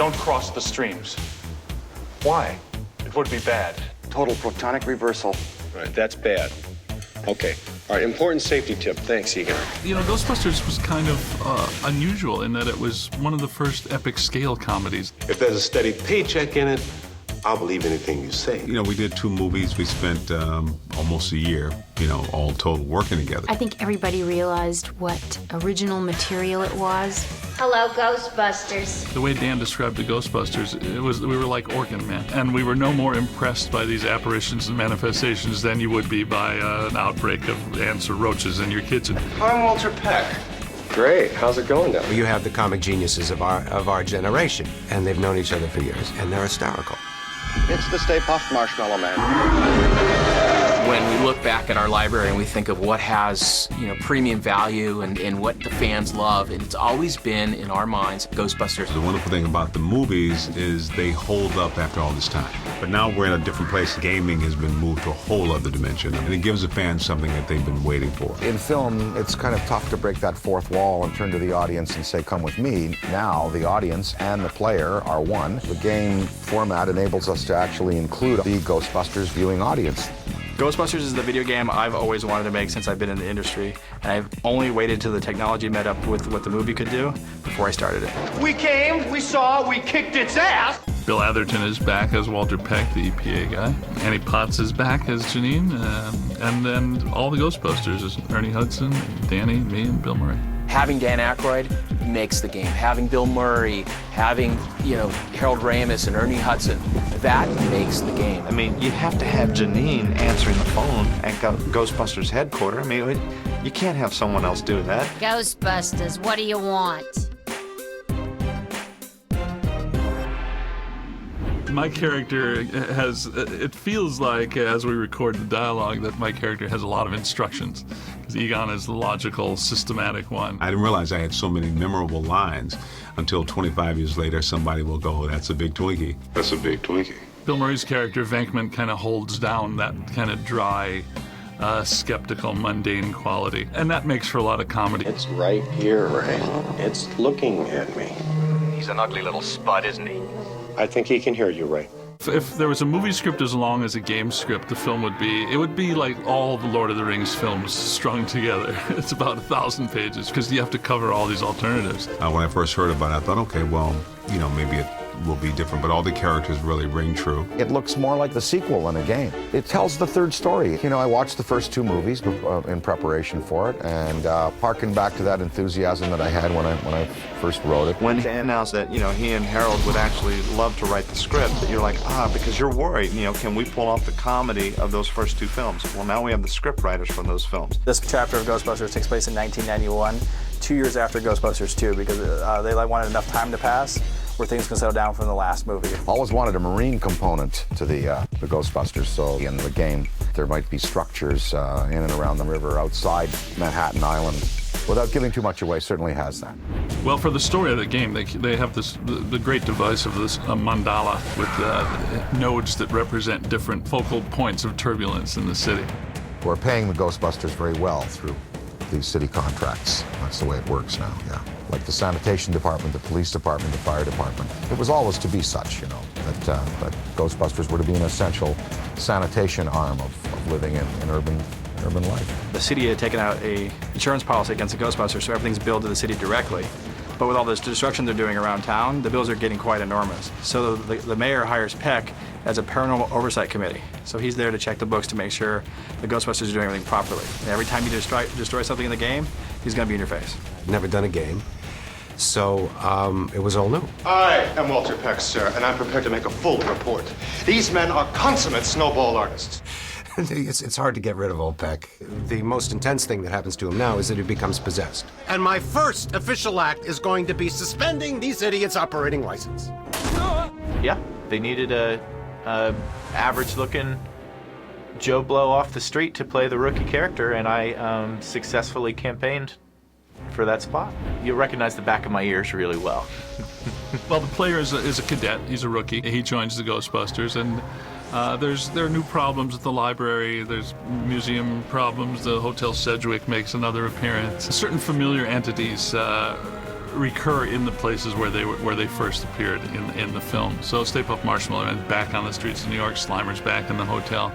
Don't cross the streams. Why? It would be bad. Total protonic reversal. All right, that's bad. Okay. All right, important safety tip. Thanks, Egon. You know, Ghostbusters was kind of unusual in that it was one of the first epic scale comedies. If there's a steady paycheck in it, I'll believe anything you say. You know, we did 2 movies. We spent almost a year, all total working together. I think everybody realized what original material it was. Hello, Ghostbusters. The way Dan described the Ghostbusters, we were like Organ Man, and we were no more impressed by these apparitions and manifestations than you would be by an outbreak of ants or roaches in your kitchen. I'm Walter Peck. Great. How's it going down? You have the comic geniuses of our generation, and they've known each other for years, and they're hysterical. It's the Stay Puft Marshmallow Man. When we look back at our library and we think of what has, premium value and what the fans love, and it's always been, in our minds, Ghostbusters. The wonderful thing about the movies is they hold up after all this time. But now we're in a different place. Gaming has been moved to a whole other dimension, and it gives the fans something that they've been waiting for. In film, it's kind of tough to break that fourth wall and turn to the audience and say, come with me. Now, the audience and the player are one. The game format enables us to actually include the Ghostbusters viewing audience. Ghostbusters is the video game I've always wanted to make since I've been in the industry, and I've only waited till the technology met up with what the movie could do before I started it. We came, we saw, we kicked its ass! Bill Atherton is back as Walter Peck, the EPA guy. Annie Potts is back as Janine, and then all the Ghostbusters is Ernie Hudson, Danny, me, and Bill Murray. Having Dan Aykroyd makes the game. Having Bill Murray, having, Harold Ramis and Ernie Hudson, that makes the game. I mean, you have to have Janine answering the phone at Ghostbusters headquarters. I mean, you can't have someone else do that. Ghostbusters, what do you want? My character it feels like, as we record the dialogue, that my character has a lot of instructions. Because Egon is the logical, systematic one. I didn't realize I had so many memorable lines until 25 years later, somebody will go, that's a big Twinkie. That's a big Twinkie. Bill Murray's character, Venkman, kind of holds down that kind of dry, skeptical, mundane quality. And that makes for a lot of comedy. It's right here, right? It's looking at me. He's an ugly little spud, isn't he? I think he can hear you, Ray. If there was a movie script as long as a game script, the film would be like all the Lord of the Rings films strung together. It's about 1,000 pages because you have to cover all these alternatives. When I first heard about it, I thought, okay, well, maybe it will be different, but all the characters really ring true. It looks more like the sequel than a game. It tells the third story. I watched the first 2 movies in preparation for it, and harken back to that enthusiasm that I had when I first wrote it. When Dan announced that, he and Harold would actually love to write the script, that you're like, because you're worried, can we pull off the comedy of those first 2 films? Well, now we have the script writers from those films. This chapter of Ghostbusters takes place in 1991, 2 years after Ghostbusters 2, because they wanted enough time to pass where things can settle down from the last movie. Always wanted a marine component to the Ghostbusters, so in the game there might be structures in and around the river outside Manhattan Island. Without giving too much away, certainly has that. Well, for the story of the game, they have the great device of this mandala with nodes that represent different focal points of turbulence in the city. We're paying the Ghostbusters very well through these city contracts. That's the way it works now, yeah. Like the sanitation department, the police department, the fire department. It was always to be such, that Ghostbusters were to be an essential sanitation arm of living in urban life. The city had taken out a insurance policy against the Ghostbusters, so everything's billed to the city directly. But with all this destruction they're doing around town, the bills are getting quite enormous. So the mayor hires Peck as a paranormal oversight committee. So he's there to check the books to make sure the Ghostbusters are doing everything properly. And every time you destroy something in the game, he's going to be in your face. Never done a game, so it was all new. I am Walter Peck, sir, and I'm prepared to make a full report. These men are consummate snowball artists. It's hard to get rid of old Peck. The most intense thing that happens to him now is that he becomes possessed. And my first official act is going to be suspending these idiots' operating license. Yeah, they needed a average-looking Joe Blow off the street to play the rookie character, and I successfully campaigned for that spot. You'll recognize the back of my ears really well. Well, the player is a cadet. He's a rookie. He joins the Ghostbusters, and there are new problems at the library. There's museum problems. The Hotel Sedgwick makes another appearance. Certain familiar entities recur in the places where they first appeared in the film. So Stay Puft Marshmallow Man back on the streets of New York, Slimer's back in the hotel,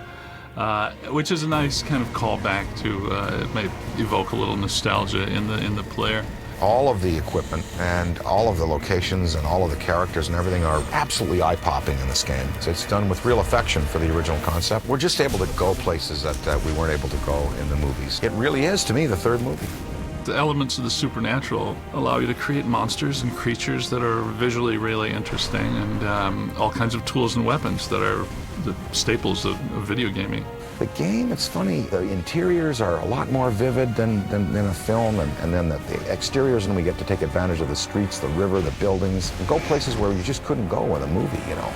which is a nice kind of callback to it may evoke a little nostalgia in the player. All of the equipment and all of the locations and all of the characters and everything are absolutely eye-popping in this game. It's done with real affection for the original concept. We're just able to go places that we weren't able to go in the movies. It really is, to me, the third movie. The elements of the supernatural allow you to create monsters and creatures that are visually really interesting, and all kinds of tools and weapons that are the staples of video gaming. The game, it's funny, the interiors are a lot more vivid than a film, and then the exteriors, and we get to take advantage of the streets, the river, the buildings, and go places where you just couldn't go in a movie, you know.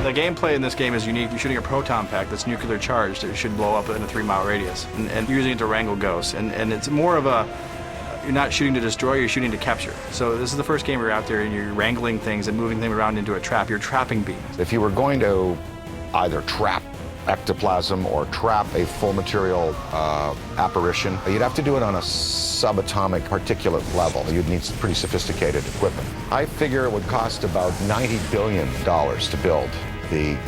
The gameplay in this game is unique. You're shooting a proton pack that's nuclear charged. It should blow up in a 3-mile radius, and you're using it to wrangle ghosts. And it's more of a, you're not shooting to destroy, you're shooting to capture. So this is the first game where you're out there and you're wrangling things and moving things around into a trap. You're trapping beings. If you were going to either trap ectoplasm or trap a full material apparition, you'd have to do it on a subatomic particulate level. You'd need some pretty sophisticated equipment. I figure it would cost about $90 billion to build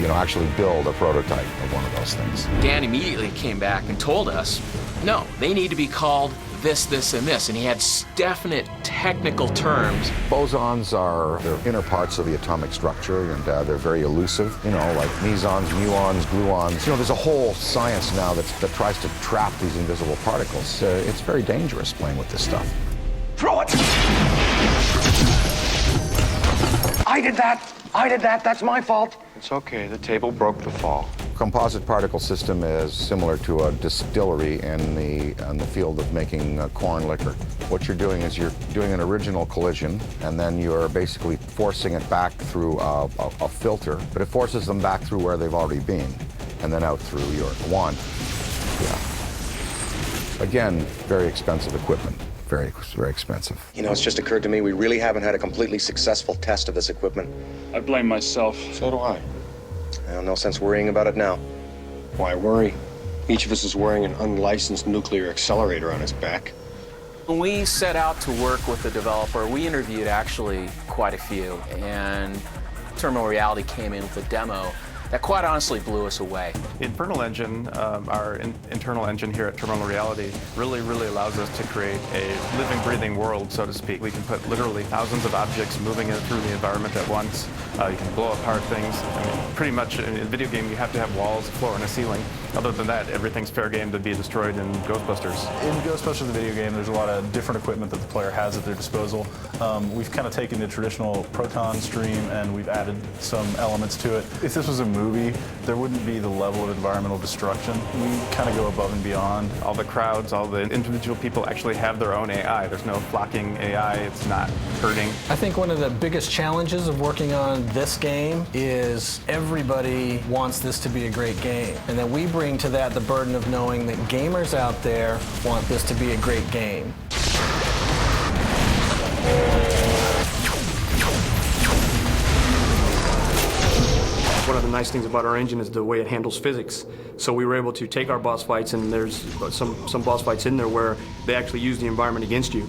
actually build a prototype of one of those things. Dan immediately came back and told us, no, they need to be called this, this, and this, and he had definite technical terms. Bosons are the inner parts of the atomic structure, and they're very elusive, like mesons, muons, gluons. There's a whole science now that tries to trap these invisible particles. It's very dangerous playing with this stuff. Throw it! I did that, that's my fault. It's okay, the table broke the fall. Composite particle system is similar to a distillery in the field of making corn liquor. What you're doing is you're doing an original collision, and then you're basically forcing it back through a filter, but it forces them back through where they've already been, and then out through your wand. Yeah. Again, very expensive equipment. Very, very expensive. It's just occurred to me we really haven't had a completely successful test of this equipment. I blame myself. So do I. Well, no sense worrying about it now. Why worry? Each of us is wearing an unlicensed nuclear accelerator on his back. When we set out to work with the developer, we interviewed actually quite a few, and Terminal Reality came in with a demo that quite honestly blew us away. The Infernal Engine, our internal engine here at Terminal Reality, really allows us to create a living, breathing world, so to speak. We can put literally thousands of objects moving through the environment at once. You can blow apart things. Pretty much in a video game, you have to have walls, a floor, and a ceiling. Other than that, everything's fair game to be destroyed in Ghostbusters. In Ghostbusters, the video game, there's a lot of different equipment that the player has at their disposal. We've kind of taken the traditional proton stream and we've added some elements to it. If this was a movie, there wouldn't be the level of environmental destruction. We kind of go above and beyond. All the crowds, all the individual people actually have their own AI. There's no flocking AI. It's not hurting. I think one of the biggest challenges of working on this game is everybody wants this to be a great game. And then we bring to that the burden of knowing that gamers out there want this to be a great game. One of the nice things about our engine is the way it handles physics. So we were able to take our boss fights, and there's some boss fights in there where they actually use the environment against you.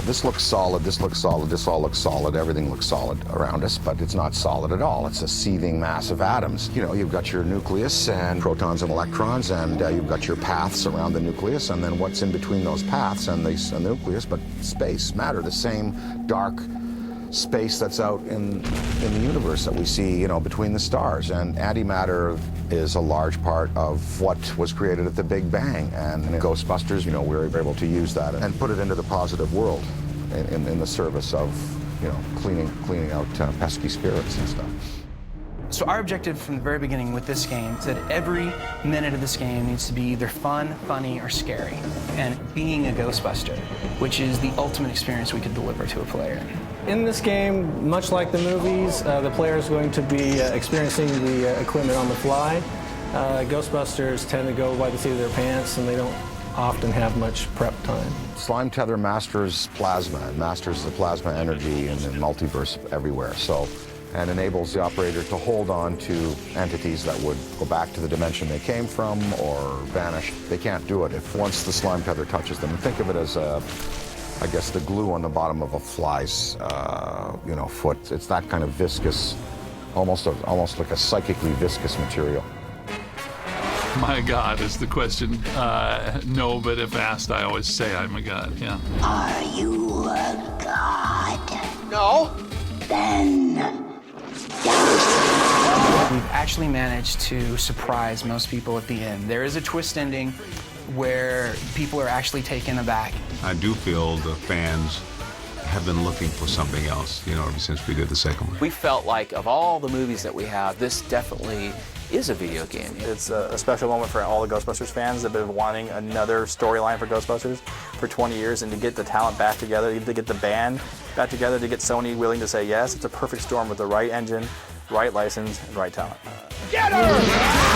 This looks solid, this looks solid, this all looks solid, everything looks solid around us, but it's not solid at all. It's a seething mass of atoms. You've got your nucleus and protons and electrons, and you've got your paths around the nucleus, and then what's in between those paths and the nucleus, but space, matter, the same dark space that's out in the universe that we see, between the stars. And antimatter is a large part of what was created at the Big Bang. And in Ghostbusters, we were able to use that and put it into the positive world in the service of, cleaning out pesky spirits and stuff. So our objective from the very beginning with this game is that every minute of this game needs to be either fun, funny, or scary. And being a Ghostbuster, which is the ultimate experience we could deliver to a player. In this game, much like the movies, the player is going to be experiencing the equipment on the fly. Ghostbusters tend to go by the seat of their pants, and they don't often have much prep time. Slime Tether masters plasma and masters the plasma energy in the multiverse everywhere. And enables the operator to hold on to entities that would go back to the dimension they came from or vanish. They can't do it if once the slime tether touches them. Think of it as I guess, the glue on the bottom of a fly's, foot. It's that kind of viscous, almost like a psychically viscous material. My God is the question. No, but if asked, I always say I'm a god, yeah. Are you a god? No. Then We've actually managed to surprise most people at the end. There is a twist ending where people are actually taken aback. I do feel the fans have been looking for something else, ever since we did the second one. We felt like of all the movies that we have, this definitely is a video game. It's a special moment for all the Ghostbusters fans that have been wanting another storyline for Ghostbusters for 20 years, and to get the talent back together, to get the band back together, to get Sony willing to say yes, it's a perfect storm with the right engine, right license, and right talent. Get her!